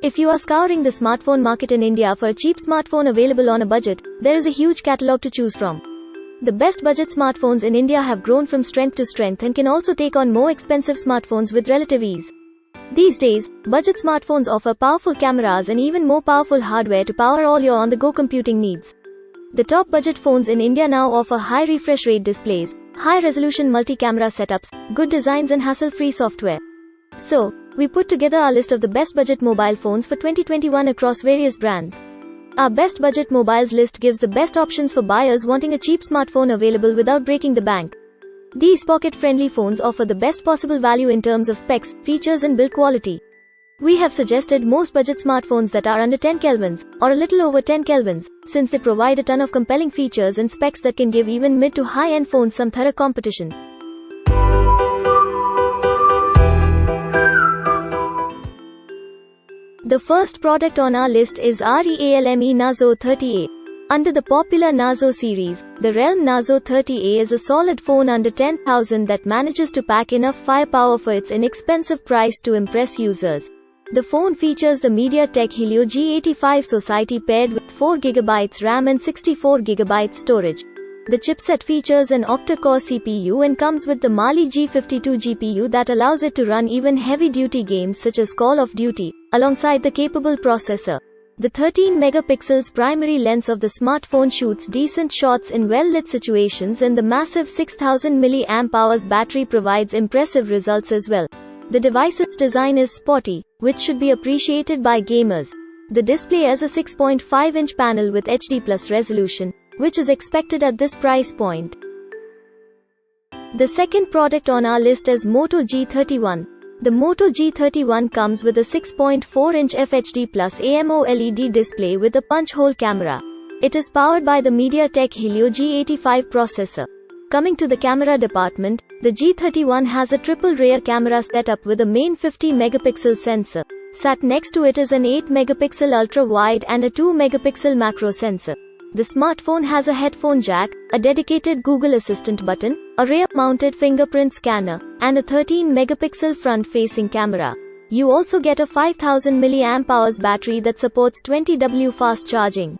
If you are scouring the smartphone market in India for a cheap smartphone available on a budget, there is a huge catalogue to choose from. The best budget smartphones in India have grown from strength to strength and can also take on more expensive smartphones with relative ease. These days, budget smartphones offer powerful cameras and even more powerful hardware to power all your on-the-go computing needs. The top budget phones in India now offer high refresh rate displays, high-resolution multi-camera setups, good designs and hassle-free software. So, we put together our list of the best budget mobile phones for 2021 across various brands. Our best budget mobiles list gives the best options for buyers wanting a cheap smartphone available without breaking the bank. These pocket-friendly phones offer the best possible value in terms of specs, features and build quality. We have suggested most budget smartphones that are under 10 kelvins, or a little over 10 kelvins, since they provide a ton of compelling features and specs that can give even mid to high-end phones some thorough competition. The first product on our list is REALME NARZO 30A. Under the popular NARZO series, the REALME NARZO 30A is a solid phone under 10,000 that manages to pack enough firepower for its inexpensive price to impress users. The phone features the MediaTek Helio G85 Society paired with 4GB RAM and 64GB storage. The chipset features an octa-core CPU and comes with the Mali G52 GPU that allows it to run even heavy-duty games such as Call of Duty, alongside the capable processor. The 13 megapixels primary lens of the smartphone shoots decent shots in well-lit situations, and the massive 6000 mAh battery provides impressive results as well. The device's design is sporty, which should be appreciated by gamers. The display has a 6.5-inch panel with HD+ resolution, which is expected at this price point. The second product on our list is MOTO G31. The MOTO G31 comes with a 6.4-inch FHD+ AMOLED display with a punch-hole camera. It is powered by the MediaTek Helio G85 processor. Coming to the camera department, the G31 has a triple rear camera setup with a main 50-megapixel sensor. Sat next to it is an 8-megapixel ultra-wide and a 2-megapixel macro sensor. The smartphone has a headphone jack, a dedicated Google Assistant button, a rear-mounted fingerprint scanner, and a 13-megapixel front-facing camera. You also get a 5000 mAh battery that supports 20W fast charging.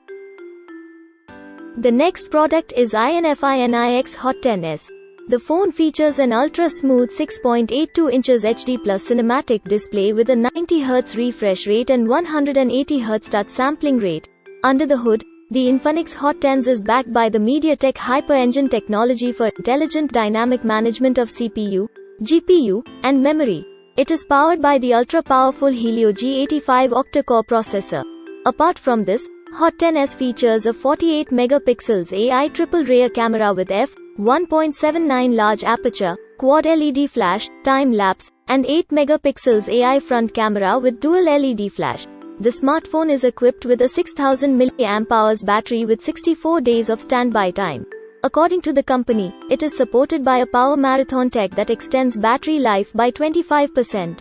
The next product is INFINIX Hot 10s. The phone features an ultra-smooth 6.82 inches HD+ cinematic display with a 90Hz refresh rate and 180Hz touch sampling rate. Under the hood, the INFINIX Hot 10s is backed by the MediaTek Hyper-Engine technology for intelligent dynamic management of CPU, GPU, and memory. It is powered by the ultra-powerful Helio G85 octa-core processor. Apart from this, Hot 10s features a 48 megapixels AI triple rear camera with f1.79 large aperture, quad LED flash, time-lapse, and 8 megapixels AI front camera with dual LED flash. The smartphone is equipped with a 6000 mAh battery with 64 days of standby time. According to the company, it is supported by a power marathon tech that extends battery life by 25%.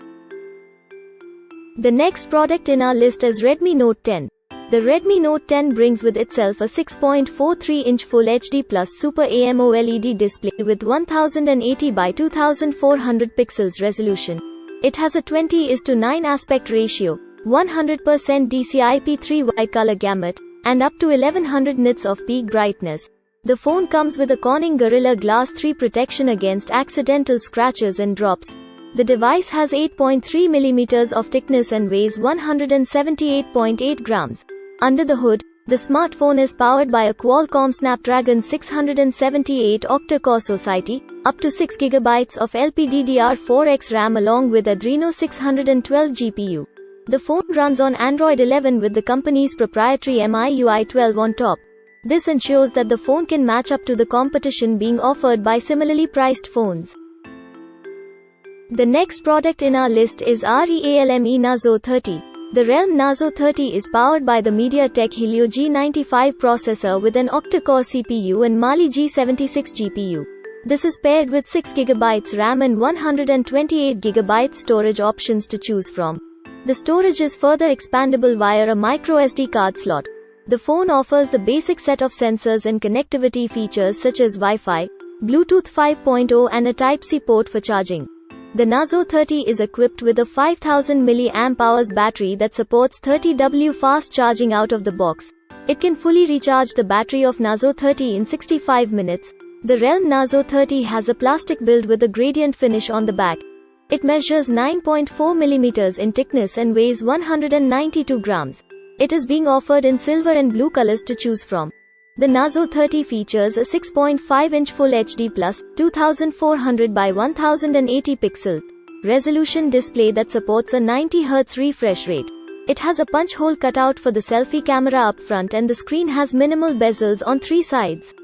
The next product in our list is Redmi Note 10. The Redmi Note 10 brings with itself a 6.43-inch Full HD+ Super AMOLED display with 1080 by 2400 pixels resolution. It has a 20:9 aspect ratio, 100% DCI-P3 wide color gamut, and up to 1100 nits of peak brightness. The phone comes with a Corning Gorilla Glass 3 protection against accidental scratches and drops. The device has 8.3 mm of thickness and weighs 178.8 grams. Under the hood, the smartphone is powered by a Qualcomm Snapdragon 678 octa-core Society, up to 6GB of LPDDR4X RAM along with Adreno 612 GPU. The phone runs on Android 11 with the company's proprietary MIUI 12 on top. This ensures that the phone can match up to the competition being offered by similarly priced phones. The next product in our list is REALME NARZO 30. The REALME NARZO 30 is powered by the MediaTek Helio G95 processor with an octa-core CPU and Mali G76 GPU. This is paired with 6GB RAM and 128GB storage options to choose from. The storage is further expandable via a microSD card slot. The phone offers the basic set of sensors and connectivity features such as Wi-Fi, Bluetooth 5.0 and a Type-C port for charging. The NARZO 30 is equipped with a 5000 mAh battery that supports 30W fast charging out of the box. It can fully recharge the battery of NARZO 30 in 65 minutes. The REALME NARZO 30 has a plastic build with a gradient finish on the back. It measures 9.4 mm in thickness and weighs 192 grams. It is being offered in silver and blue colors to choose from. The NARZO 30 features a 6.5-inch Full HD Plus 2400 by 1080 pixel resolution display that supports a 90 Hz refresh rate. It has a punch hole cutout for the selfie camera up front, and the screen has minimal bezels on 3 sides.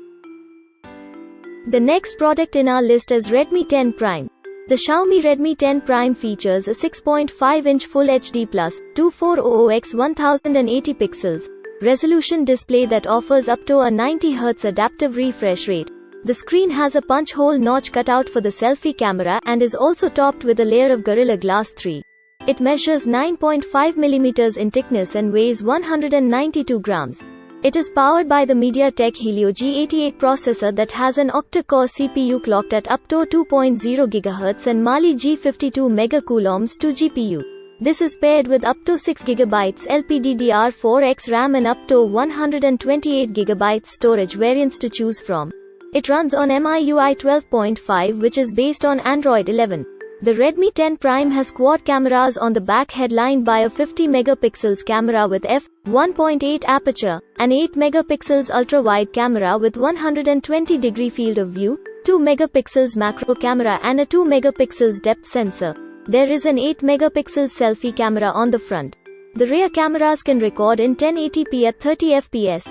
The next product in our list is Redmi 10 Prime. The Xiaomi Redmi 10 Prime features a 6.5-inch Full HD Plus 2400 x 1080 pixels resolution display that offers up to a 90 Hz adaptive refresh rate. The screen has a punch hole notch cutout for the selfie camera and is also topped with a layer of Gorilla Glass 3. It measures 9.5 mm in thickness and weighs 192 grams. It is powered by the MediaTek Helio G88 processor that has an octa-core CPU clocked at up to 2.0 GHz and Mali G52 MCoulombs to GPU. This is paired with up to 6 GB LPDDR4X RAM and up to 128 GB storage variants to choose from. It runs on MIUI 12.5, which is based on Android 11. The Redmi 10 Prime has quad cameras on the back headlined by a 50 megapixels camera with f1.8 aperture, an 8 megapixels ultra-wide camera with 120-degree field of view, 2 megapixels macro camera and a 2 megapixels depth sensor. There is an 8 megapixel selfie camera on the front. The rear cameras can record in 1080p at 30 fps.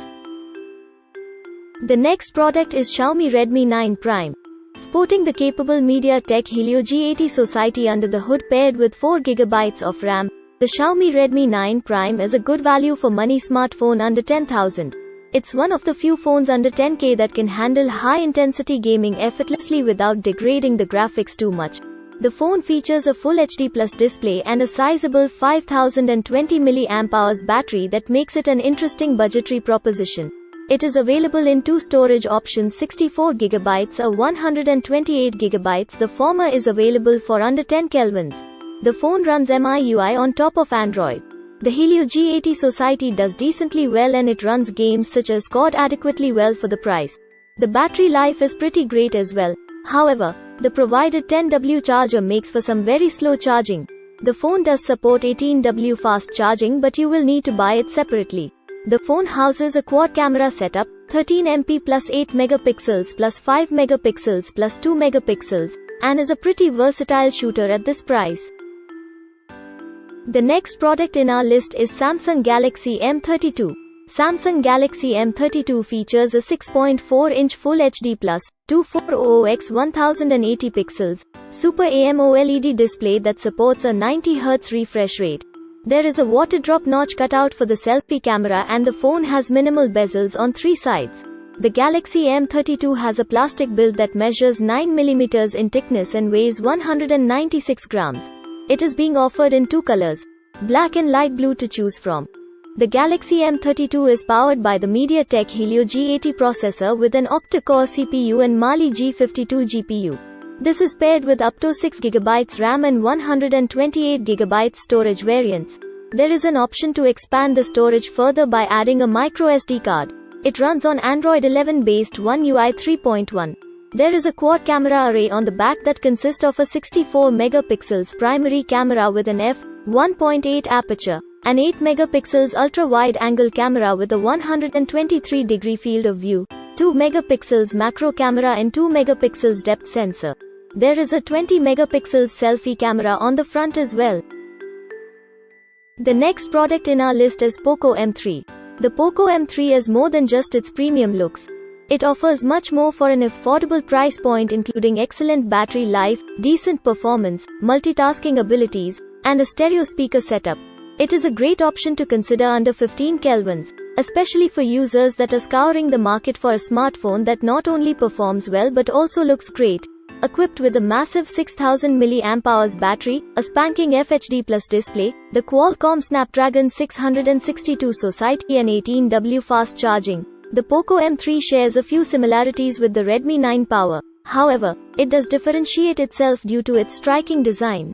The next product is Xiaomi Redmi 9 Prime. Sporting the capable MediaTek Helio G80 Society under the hood paired with 4 GB of RAM, the Xiaomi Redmi 9 Prime is a good value for money smartphone under 10,000. It's one of the few phones under 10K that can handle high-intensity gaming effortlessly without degrading the graphics too much. The phone features a Full HD Plus display and a sizable 5020 mAh battery that makes it an interesting budgetary proposition. It is available in 2 storage options, 64 GB or 128 GB. The former is available for under 10 kelvins. The phone runs MIUI on top of Android. The Helio G80 Society does decently well and it runs games such as COD adequately well for the price. The battery life is pretty great as well. However, the provided 10W charger makes for some very slow charging. The phone does support 18W fast charging, but you will need to buy it separately. The phone houses a quad camera setup, 13MP plus 8 megapixels plus 5 megapixels plus 2 megapixels, and is a pretty versatile shooter at this price. The next product in our list is Samsung Galaxy M32. Samsung Galaxy M32 features a 6.4-inch Full HD Plus 2400 x 1080 pixels Super AMOLED display that supports a 90 Hz refresh rate. There is a water drop notch cutout for the selfie camera and the phone has minimal bezels on 3 sides. The Galaxy M32 has a plastic build that measures 9 mm in thickness and weighs 196 grams. It is being offered in 2 colors, black and light blue to choose from. The Galaxy M32 is powered by the MediaTek Helio G80 processor with an octa-core CPU and Mali G52 GPU. This is paired with up to 6 GB RAM and 128 GB storage variants. There is an option to expand the storage further by adding a microSD card. It runs on Android 11 based One UI 3.1. There is a quad camera array on the back that consists of a 64 megapixels primary camera with an f1.8 aperture, an 8 megapixels ultra-wide angle camera with a 123-degree field of view, 2 megapixels macro camera and 2 megapixels depth sensor. There is a 20 megapixels selfie camera on the front as well. The next product in our list is POCO M3. The POCO M3 is more than just its premium looks. It offers much more for an affordable price point, including excellent battery life, decent performance, multitasking abilities, and a stereo speaker setup. It is a great option to consider under 15 kelvins, especially for users that are scouring the market for a smartphone that not only performs well but also looks great. Equipped with a massive 6000 mAh battery, a spanking FHD Plus display, the Qualcomm Snapdragon 662 Society and 18W fast charging, the POCO M3 shares a few similarities with the Redmi 9 Power. However, it does differentiate itself due to its striking design.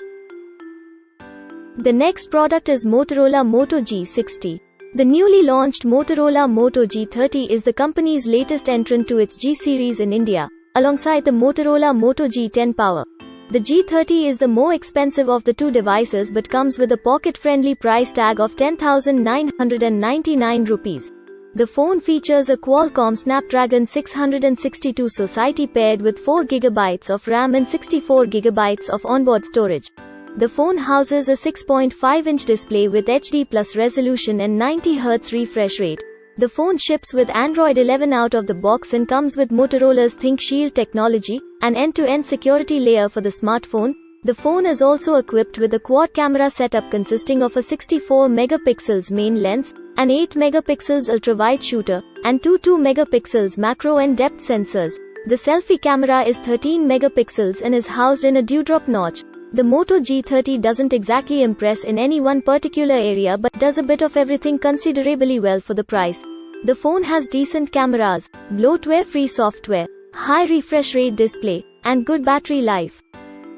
The next product is Motorola Moto G60. The newly launched Motorola Moto G30 is the company's latest entrant to its G series in India, alongside the Motorola Moto G10 Power. The G30 is the more expensive of the two devices but comes with a pocket-friendly price tag of 10,999 rupees. The phone features a Qualcomm Snapdragon 662 SoC paired with 4GB of RAM and 64GB of onboard storage. The phone houses a 6.5-inch display with HD+ resolution and 90Hz refresh rate. The phone ships with Android 11 out of the box and comes with Motorola's ThinkShield technology, an end-to-end security layer for the smartphone. The phone is also equipped with a quad-camera setup consisting of a 64MP main lens, an 8MP ultra-wide shooter, and two 2MP macro and depth sensors. The selfie camera is 13MP and is housed in a dewdrop notch. The Moto G30 doesn't exactly impress in any one particular area but does a bit of everything considerably well for the price. The phone has decent cameras, bloatware-free software, high refresh rate display, and good battery life.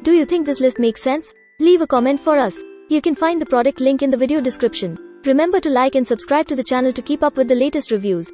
Do you think this list makes sense? Leave a comment for us. You can find the product link in the video description. Remember to like and subscribe to the channel to keep up with the latest reviews.